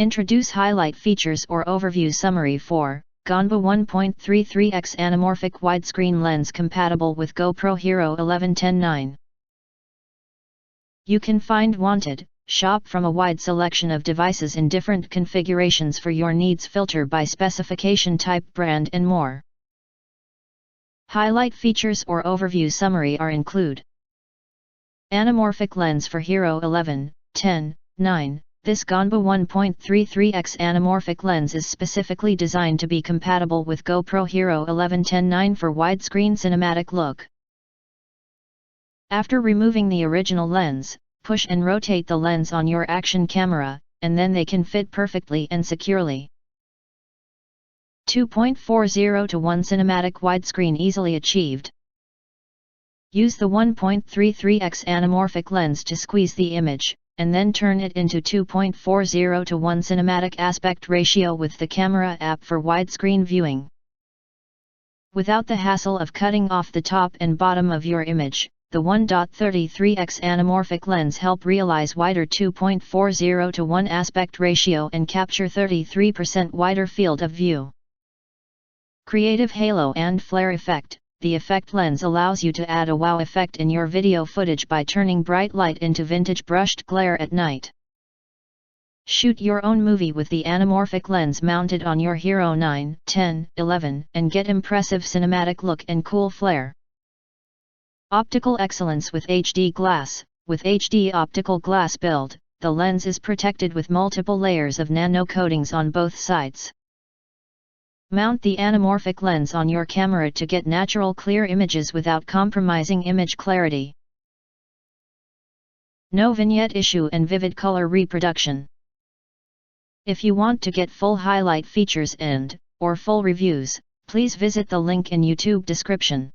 Introduce highlight features or overview summary for GANBOO 1.33x Anamorphic Widescreen lens compatible with GoPro Hero 11-10-9. You can find wanted, shop from a wide selection of devices in different configurations for your needs, filter by specification type, brand and more. Highlight features or overview summary are include: Anamorphic lens for Hero 11-10-9. This GANBOO 1.33x Anamorphic lens is specifically designed to be compatible with GoPro Hero 11-10-9 for widescreen cinematic look. After removing the original lens, push and rotate the lens on your action camera, and then they can fit perfectly and securely. 2.40:1 cinematic widescreen easily achieved. Use the 1.33x Anamorphic lens to squeeze the image, and then turn it into 2.40:1 cinematic aspect ratio with the camera app for widescreen viewing. Without the hassle of cutting off the top and bottom of your image, the 1.33x Anamorphic lens help realize wider 2.40:1 aspect ratio and capture 33% wider field of view. Creative halo and flare effect. The effect lens allows you to add a wow effect in your video footage by turning bright light into vintage brushed glare at night. Shoot your own movie with the anamorphic lens mounted on your Hero 9, 10, 11 and get impressive cinematic look and cool flare. Optical excellence with HD glass. With HD optical glass build, the lens is protected with multiple layers of nano coatings on both sides. Mount the anamorphic lens on your camera to get natural clear images without compromising image clarity. No vignette issue and vivid color reproduction. If you want to get full highlight features or full reviews, please visit the link in YouTube description.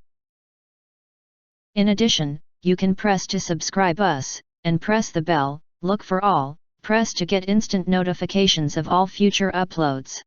In addition, you can press to subscribe us, and press the bell, look for all, press to get instant notifications of all future uploads.